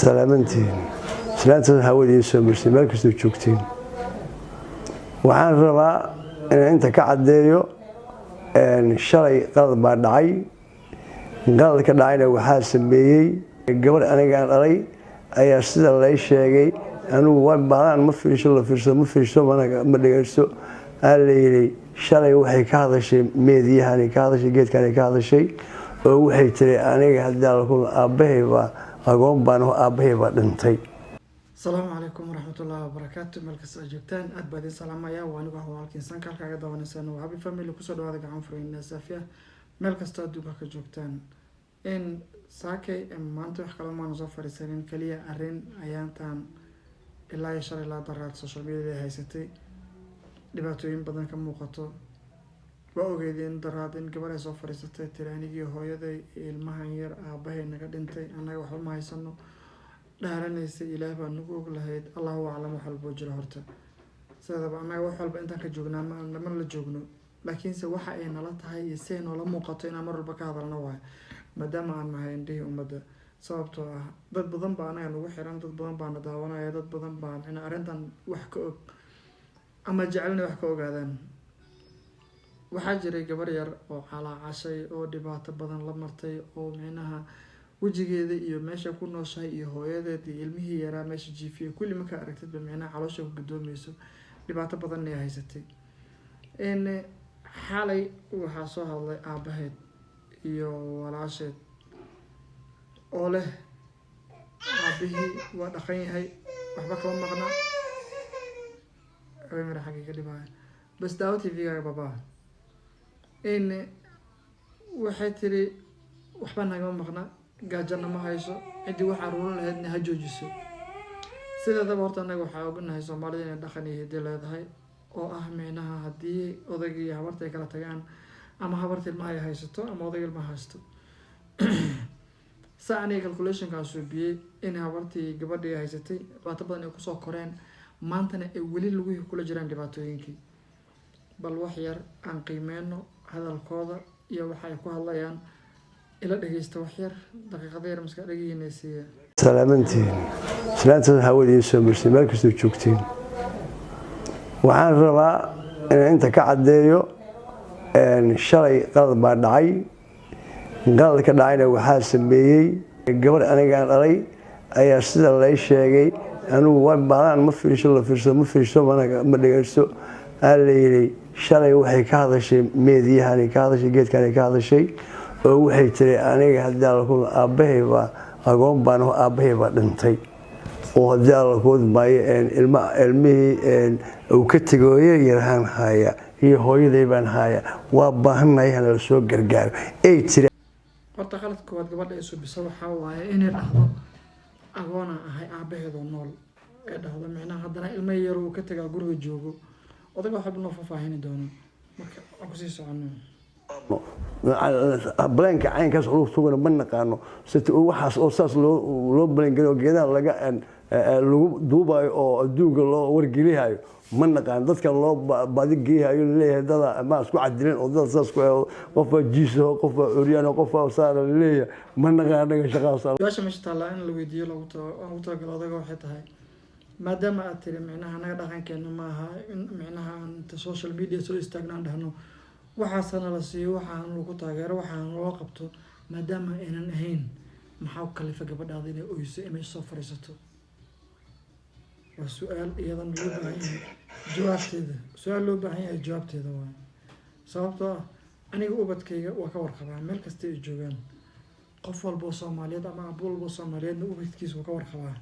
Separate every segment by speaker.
Speaker 1: salaamantiin islaantada hawada soo marsay meel kastoo joogtiin waxaan rabaa inaan inta ka cadeeyo shalay qalad baa dhacay qaladka dhacayna waxaa sameeyay gabar aniga aan dhalay ayaa sida la sheegay anigu waan baahan ma fiirso ma dhageysto aan leeyahay shalay waxay ka hadashay meediyahan ka hadashay geedkan ka hadashay oo waxay tiri aniga hadaa la kulmo aabahay baa agoon baan aabahay baa dhintay.
Speaker 2: Assalamu alaykum warahmatullahi wabarakatuh. Malkas joogtaan aad baad salaamaya waa anigu halkeen sanka kaga daawanaysan waa habi family ku soo dhawaada gacan furayna Safiya meel kasta adduunka ka joogtaan in saakay maanta wax kale ma soo fariisanin kaliya arrin ayaantan ilaa shalay la daraad social media haysatay dhibaatooyin badan ka muuqato waa ogeedeen daraad in gabar ay soo fariisatay tiraanigii hooyaday ilmahan yar aabahay naga dhintay anaga wax ma haysano dhaaranaysa ilaahay baa nagu og lahayd Allahu a'lam wax walba jiro horta sidaba anaga wax walba intaan ka joognaa ma la joogno laakiin se waxa ay nala tahay isee noola muuqato in mar walba ka hadalna waa maadaama aan nahay indhii ummadda sababtoo ah dad badan baa anaga nagu xiran dad badan baa na daawanaya dad badan baa in arrintan wax ka og ama jecelna wax ka ogaadaan waxaa jiray gabar yar oo calaacashay oo dhibaato badan la martay oo micnaha wajigeeda iyo meesha ku nooshahay iyo hooyadeed iyo ilmihii yaraa meesha jiifiyay kulli marka aragtid ba micnaha caloosha ku gudoomayso dhibaato badan ay haysatay in xalay waxa soo hadlay aabaheed iyo walaasheed oo leh aabihii waa dhaqan yahay waxba kama maqna mara xaqiiqa dhibaa bas daawo TV-ga baba in waxay tiri waxba naga maqna gaajana ma hayso cidii waxa ruulan lahaydna ha joojiso sidaadaba horta anaga waxa ognahay Soomaalida inay dhaqan iyo hidde leedahay oo ah micnaha hadii odayga iyo habarta ay kala tagaan ama habarta ilmaha ay haysato ama odayga ilmaha haysto saani calculation ka soo biyay in habartii gabadhii haysatay dhibaato badan ay ku soo koreen maantana ay wali lagu kula jiraan dhibaatooyinkii bal wax yar aan qiimeeno hadalkooda iyo waxa ay ku hadlayaan ila dhageysta wax yar daqiiqad yar maska dhageynaysiya
Speaker 1: salaamantiin islaantada hawada soo marsay meel kastoo joogtiin waxaan rabaa inaan inta ka cadeeyo shalay qalad baa dhacay qaladka dhacayna waxaa sameeyay gabar aniga aan dhalay ayaa sida la sheegay anigu waan baahan ma fiirso ma dhageysto aan leeyahay shalay waxay ka hadashay meediyahan ka hadashay geedkan ka hadashay oo waxay tiri aniga hadaa la kulmo aabahay baa agoon baan aabahay baa dhintay oo hadaa la kulmo ilmihii uu ka tagayo yaraan haya iyo hooyaday baan haya waa baahanahay in la soo gargaaro ay tiri
Speaker 2: horta khalad kood gabadha ay soo biso waxa waaye inay dhahdo agoona ahay aabaheedo nool ee dhahdo micnaha hadana ilmo yar uu ka tagaa guriga joogo odaga waxa noo faahfaahin doono marka aan ku sii socono
Speaker 1: blanka caynkaas oo sugana ma naqaano sida waxaas oo saas loo blan galo geedaha lagu duubayo oo adduunka loo wargeliyayo ma naqaan dadka loo baadi geeyayo leeyahay dada ma isku cadileen oo dad saas ku qof jiiso qof uriyano qof saar leeyahay ma naqaan shaqaas
Speaker 2: yaasha meesha taala in la weydiiyo lagu tago odaga waxay tahay maadaama aad tiri micnaha naga dhaqankeena ma aha in micnaha inta social media soo istaagnaan dhahno waxaasana la siiyo waxaan lagu taageero waxaan loo qabto maadaama aynan ahayn maxaa kalifa gabadhaada inay oyso inay soo fariisato waa su'aal iyadan loo baahan yahay jawaabteeda su'aal loo baahan yahay jawaabteeda waa sababtoo ah aniga ubadkayga waa ka warqabaa meel kasta ay joogaan qof walba Soomaaliyeed ama abo walba Soomaaliyeed ubadkiisa waa ka warqabaa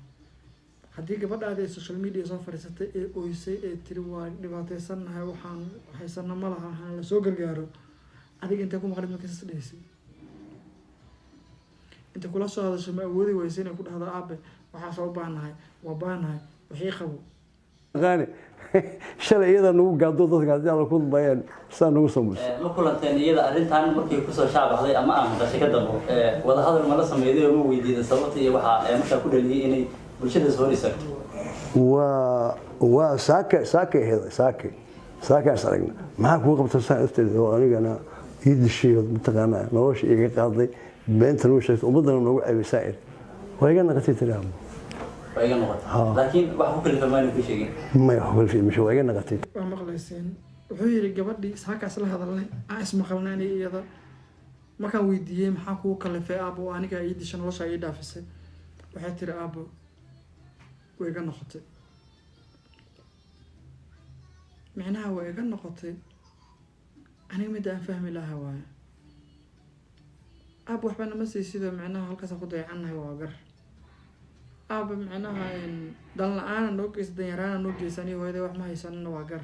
Speaker 2: haddii gabadhaada ay social media soo fariisatay ee oysay ee tiri waa dhibaataysanahay waxaan haysana ma laha la soo gargaaro adiga inta ku maqlid markaas dheysay inta kula soo hadashay ma awoodi weysay inay ku dhahdo aabe waxa soo baanahay waa baanahay wixii qabo
Speaker 1: qaani shalay iyada nagu gaado dadka hadii la ku bayaan saan nagu sameeyay
Speaker 3: ma kulanteen iyada arrintan markii ku soo shaabaxday ama aan dhashay ka dabo wada hadal ma la sameeyay oo weydiiday sababta iyo waxa marka ku dhaliyay inay bulshada soo risagto waa saaka saragna maxaa ku qabta saacadteeda oo anigana idishiyo mutaqaana nolosha iga qaaday beentan uu sheegay ummadana nagu caybisay way iga naqatay tiraamo وإيجا نقطة لكن واحد كل ثمانية كل شيء
Speaker 1: ما يحول في مش ويجا نقطي
Speaker 2: waa maqlayseen wuxuu yidhi gabadhii saakaas la hadalnay aan ismaqalnaan iyada markaan weydiiyey maxaa kugu kalifay aabo aniga ii disha nolosha ii dhaafisay waxay tiri aabo way iga noqotay micnaha way iga noqotay aniga mid aan fahmi lahaa waaye aabo waxba nama siisida micnaha halkaasaan ku dayacannahay waa gar aaba micnaha dan la-aana noo geysa danyaraana noo geysani hooyada wax ma haysanana waa gar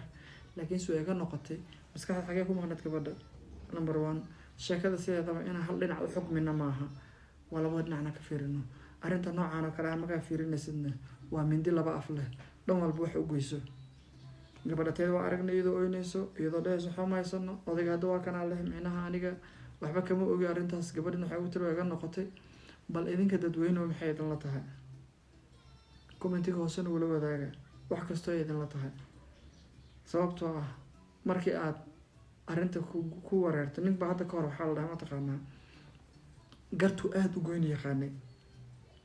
Speaker 2: laakiin suu iga noqotay maskaxda xagee ku maqnad gabadha number 1 sheekada sideedaba inaan hal dhinac u xukmina maaha waa labada dhinacna ka fiirino arrinta noocaan oo kale ah markaa fiirinaysidna waa mindi laba af leh dhan walba wax u goyso gabadha teeda waa aragnay iyadoo oynayso iyadoo dhehayso waxba ma haysano odayga hadda waa kanaa leh micnaha aniga waxba kama ogi arrintaas gabadhin waxay ugu tiri waa iga noqotay bal idinka dadweyneoo maxay idinla tahay commentiga hoosena wala wadaaga wax kastoo idinla tahay sababtoo ah markii aad arrinta ku wareerto ninba hadda ka hor waxaa la dhahaa mataqaanaa gartuu aada u goyn yaqaanay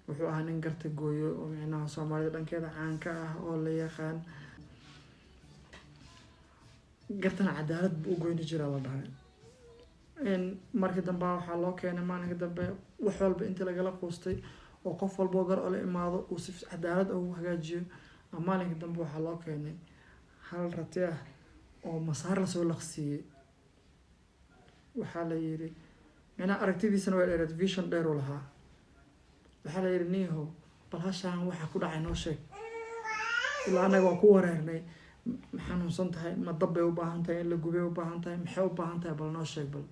Speaker 2: wuxuu ahaa nin garta gooyo oo micnaha soomaalida dhankeeda caanka ah oo la yaqaan gartana cadaalad buu u goyni jiraa la dhahay markii dambe waxaa loo keenay maalinka dambe wax walba intii lagala quustay oo qof walboo gar oo la imaado uu si cadaalad ugu hagaajiyo maalinka dambe waxaa loo keenay hal rati ah oo masaar lasoo laqsiiyey waxaa la yidhi micnaha aragtidiisana waa dheereed vision dheer u lahaa waxaa la yidhi niihow bal hashaan waxaa ku dhacay noo sheeg ilaa annaga waa ku wareernay ma xanuunsan tahay ma dab bay u baahan tahay in la gubay u baahan tahay maxay u baahan tahay bal noo sheeg bal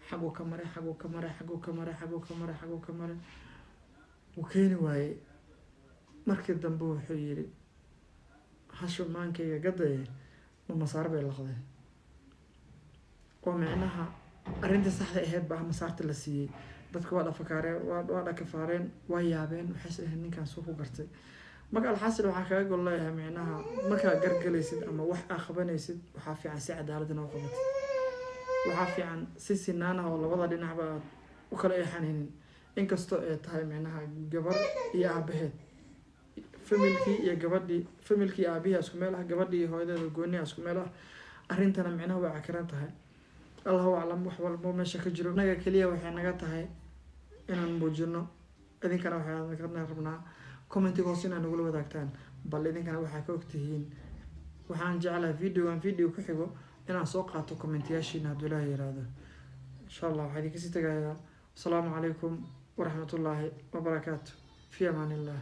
Speaker 2: xaguu ka maray xaguu ka maray xaguu ka maray xaguu ka maray xaguu ka maray wuu keeni waayey markii dambe wuxuu yidhi hashu maankayga gadaye ma masaar bay laqday oo micnaha arrintii saxda ahayd baa masaarta la siiyey dadka waa dhafakaareen waa dhakafaareen waa yaabeen waxays ahayd ninkaan suu ku gartay marka alxaasil waxaa kaga gol leeyahay micnaha markaa gargalaysid ama wax aa qabanaysid waxaa fiican si cadaaladina u qabatid waxaa fiican si sinaanaha oo labada dhinacba aad u kala eexanaynin inkastoo ay tahay micnaha gabar iyo aabaheed familkii iyo gabadhii familkii aabihii isku meel ah gabadhii iyo hooyadeeda gooniha isku meel ah arrintana micnaha way cakiran tahay allahu aclam wax walbo meesha ka jiro naga keliya waxay naga tahay inaan muujino idinkana waxaan rabnaa commentiga hoos inaad nagula wadaagtaan bal idinkana waxaa ka ogtihiin waxaan jeclahay video ku xigo inaan soo qaato commentiyaashiina hadduu ilaaha yiraahdo insha allah waxaa idinkasii tagayaa asalaamu calaykum waraxmatullaahi wabarakaatu fi amaan illah